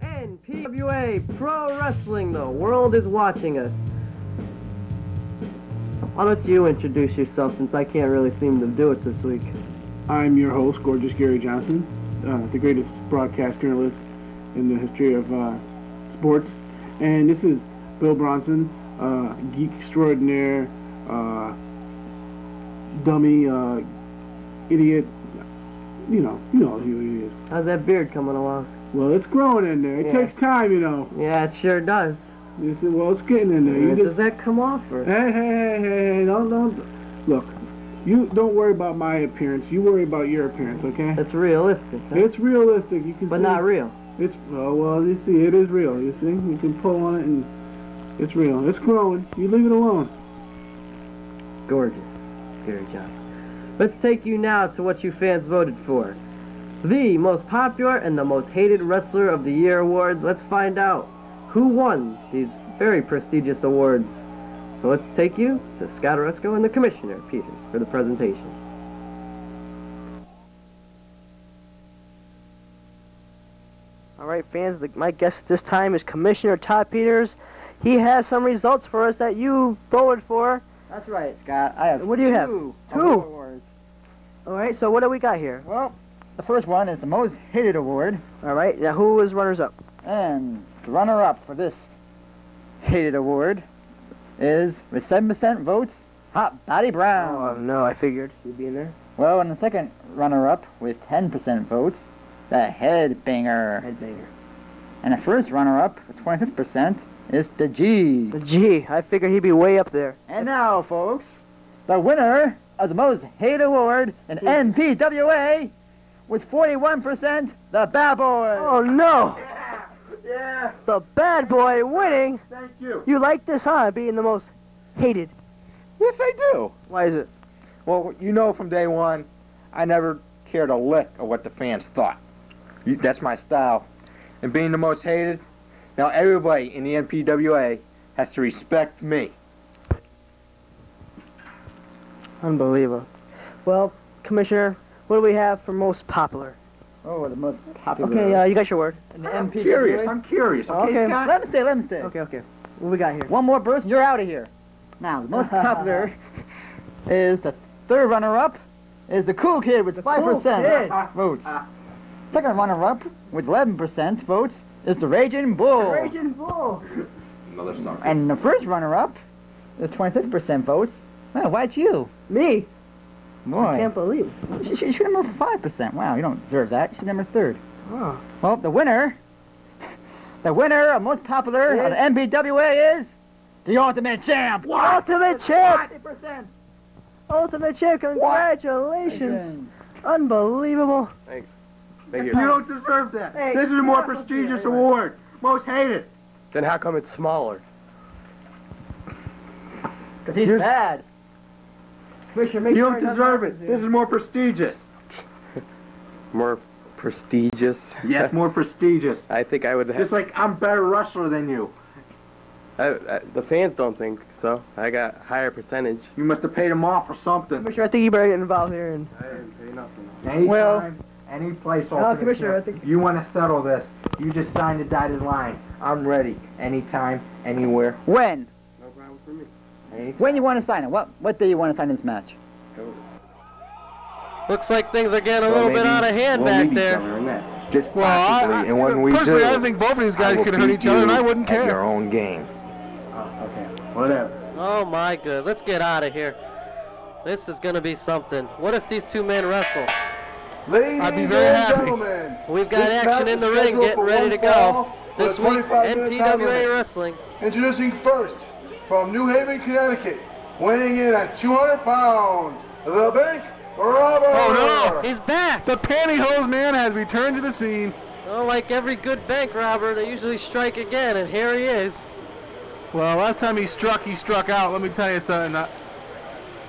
NPWA Pro Wrestling, the world is watching us. Why don't you introduce yourself, since I can't really seem to do it this week? I'm your host, Gorgeous Gary Johnson, the greatest broadcast journalist in the history of sports. And this is Bill Bronson, geek extraordinaire, dummy, idiot. You know who he is. How's that beard coming along? Well, it's growing in there. It takes time, you know. Yeah, it sure does. You see, well, it's getting in there. Does that come off? Or? Hey, don't. Look, you don't worry about my appearance. You worry about your appearance, okay? It's realistic. Huh? It's realistic. You can. But see, not real. It's well, you see, it is real. You see, you can pull on it, and it's real. It's growing. You leave it alone. Gorgeous, Gary Johnson. Let's take you now to what you fans voted for. The most popular and the most hated wrestler of the year awards. Let's find out who won these very prestigious awards. So let's take you to Scott Oresco and the Commissioner, Peters, for the presentation. All right, fans, my guest this time is Commissioner Todd Peters. He has some results for us that you voted for. That's right, Scott. I have What do you have? two awards. All right, so what do we got here? Well, the first one is the most hated award. All right, now who was runners-up? And the runner-up for this hated award is, with 7% votes, Hot Body Brown. Oh, no, I figured he'd be in there. Well, and the second runner-up, with 10% votes, the Headbanger. Headbanger. And the first runner-up, with 26%, is the G. The G. I figured he'd be way up there. And now, folks, the winner of the most hated award in NPWA, with 41%, the Bad Boy. Oh, no. Yeah. The Bad Boy winning. Thank you. You like this, huh? Being the most hated. Yes, I do. Why is it? Well, you know from day one, I never cared a lick of what the fans thought. That's my style. And being the most hated, now everybody in the NPWA has to respect me. Unbelievable. Well, Commissioner, what do we have for most popular? Oh, the most popular. Okay, you got your word. In the I'm NPWA. curious. I'm curious. Okay, Scott? Let me stay. Okay. What we got here? One more burst and you're out of here. Now, the most popular is the third runner-up is the Cool Kid with 5% votes. Second runner-up with 11% votes is the Raging Bull. Raging Bull. Another song. And the first runner-up with 26% votes. Well, why it's you? Me? Boy. I can't believe it. You should have number 5%. Wow, you don't deserve that. You should number third. Oh. Well, the winner of most popular of the NPWA is the Ultimate Champ. Ultimate Champ! 50%. Ultimate Champ, congratulations. Unbelievable. Thanks. You Thank you. don't deserve that. Hey, This is a more prestigious award. Most hated. Then how come it's smaller? Because he's bad. Commissioner, make You sure don't nothing deserve happens it. here. This is more prestigious. More prestigious? Yes, more prestigious. I think I would have... Just like I'm a better wrestler than you. the fans don't think so. I got higher percentage. You must have paid him off or something. Commissioner, I think you better get involved here. And I didn't pay nothing. Anytime, Well- any place, Commissioner, I think... you want to settle this, you just sign the dotted line. I'm ready. Anytime, anywhere. When? No problem for me. Anytime. When you want to sign it? What day you want to sign this match? Looks like things are getting a Well, little bit maybe out of hand we'll back meet each there. other in that. Just Well, possibly, and when we personally, do, I think both of these guys I will could hurt beat each other, and you I wouldn't at care. your own game. Okay, whatever. Oh my goodness, let's get out of here. This is going to be something. What if these two men wrestle? Ladies I'd be very happy. We've got action in the ring getting ready to go. This week, NPWA Wrestling. Introducing first, from New Haven, Connecticut, weighing in at 200 pounds, the Bank Robber! Oh, no! He's back! The pantyhose man has returned to the scene. Well, like every good bank robber, they usually strike again, and here he is. Well, last time he struck out. Let me tell you something.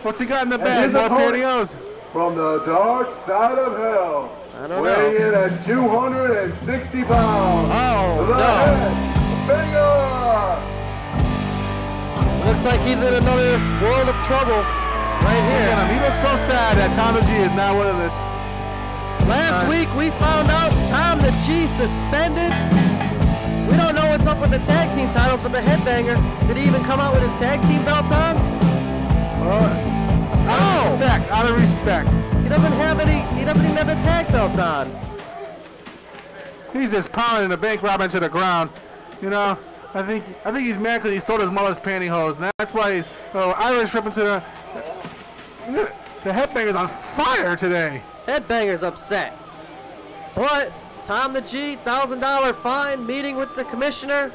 What's he got in the And bag? his More opponent- pantyhose? From the dark side of hell. I don't Weighing know. in at 260 pounds. Oh, the no. Headbanger! Looks like he's in another world of trouble right Look here. at him. He looks so sad that Tom the G is not with us. Last week we found out Tom the G suspended. We don't know what's up with the tag team titles, but the Headbanger, did he even come out with his tag team belt on? Out of respect. He doesn't even have the tag belt on. He's just pounding the bank robber into the ground. You know, I think he's mad because he stole his mother's pantyhose. And that's why he's Irish ripping to the Headbanger's on fire today. Headbanger's upset. But Tom the G, $1,000 fine, meeting with the commissioner.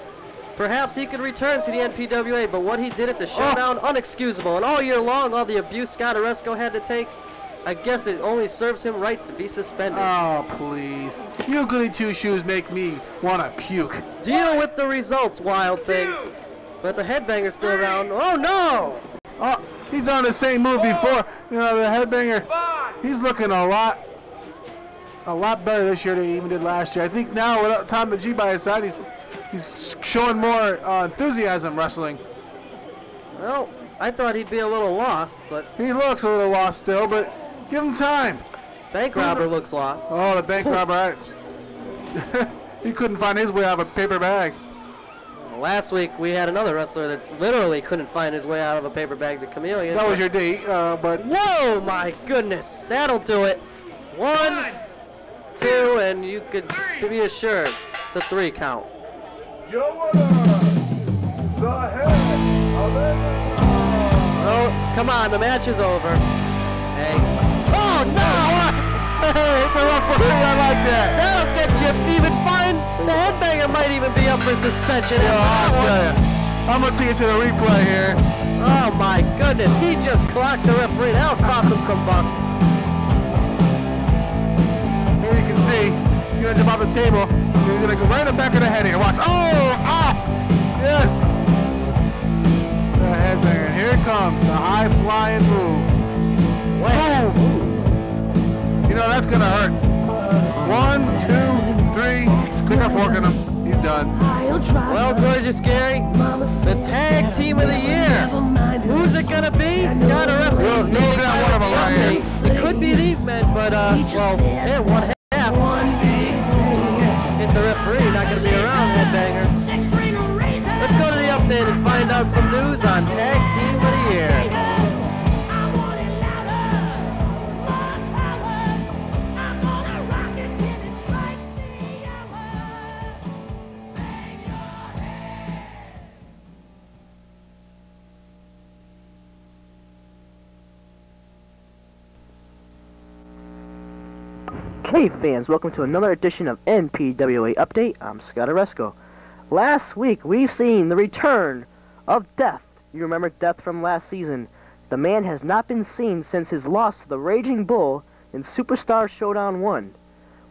Perhaps he could return to the NPWA, but what he did at the showdown, unexcusable. And all year long, all the abuse Scott Oresco had to take, I guess it only serves him right to be suspended. Oh, please. You goody two-shoes make me want to puke. Deal with the results, Wild Things. But the Headbanger's still around. Oh, no! Oh, he's done the same move before. You know, the Headbanger, he's looking a lot better this year than he even did last year. I think now with Tom the G by his side, he's showing more enthusiasm wrestling. Well, I thought he'd be a little lost, but He looks a little lost still, but give him time. Bank Robber looks lost. Oh, the bank robber. He couldn't find his way out of a paper bag. Last week, we had another wrestler that literally couldn't find his way out of a paper bag, the Chameleon. That was your date, but Whoa, my goodness. That'll do it. 1, 2, and you could be assured the 3 count. Your winner, the Headbanger! Oh, come on, the match is over. Hey. Oh, no! hit the referee, I like that. That'll get you even fine. The Headbanger might even be up for suspension. Yeah, I'll tell you. I'm going to take it to the replay here. Oh, my goodness. He just clocked the referee. That'll cost him some bucks. Here you can see, he's going to jump off the table. He's going to go right in the back of the head here. Watch. Oh! Ah! Yes! The Headbanger. Here it comes. The high-flying move. Boom! You know, that's going to hurt. 1, 2, 3. Stick a fork in him. He's done. Well, Gorgeous Gary, the tag team of the year. Who's it going to be? Scott Oresco. You're looking at one of them right here. It could be these men, but, well, yeah, one half. Hit the referee, not going to be around, Headbanger. Let's go to the update and find out some news on Tag Team of the Year. Hey fans, welcome to another edition of NPWA Update. I'm Scott Oresco. Last week we've seen the return of Death. You remember Death from last season. The man has not been seen since his loss to the Raging Bull in Superstar Showdown 1.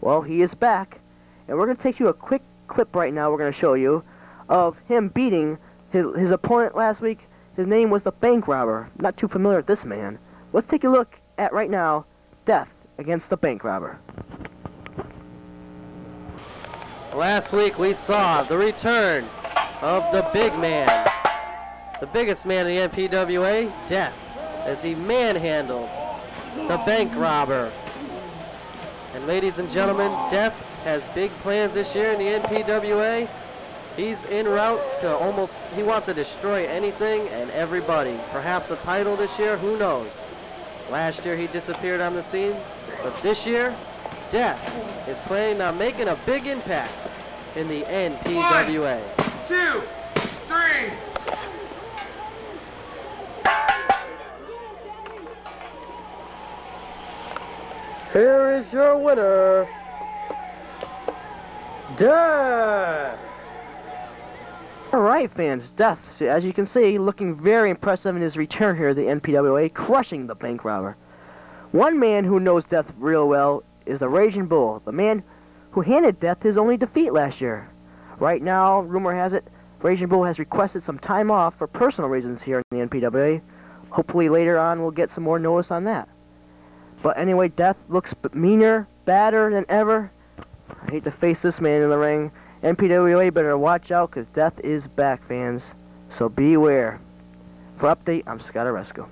Well, he is back, and we're going to take you a quick clip right now we're going to show you of him beating his opponent last week. His name was the Bank Robber. Not too familiar with this man. Let's take a look at right now Death against the Bank Robber. Last week we saw the return of the big man, the biggest man in the NPWA, Death, as he manhandled the Bank Robber. And ladies and gentlemen, Death has big plans this year in the NPWA. He's en route to he wants to destroy anything and everybody. Perhaps a title this year, who knows? Last year he disappeared on the scene, but this year, Death is planning on making a big impact in the NPWA. 1, 2, 3. Here is your winner, Death. Alright fans, Death, as you can see, looking very impressive in his return here to the NPWA, crushing the Bank Robber. One man who knows Death real well is the Raging Bull, the man who handed Death his only defeat last year. Right now, rumor has it, Raging Bull has requested some time off for personal reasons here in the NPWA. Hopefully later on we'll get some more notice on that. But anyway, Death looks meaner, badder than ever. I hate to face this man in the ring. NPWA better watch out because Death is back, fans. So beware. For Update, I'm Scott Oresco.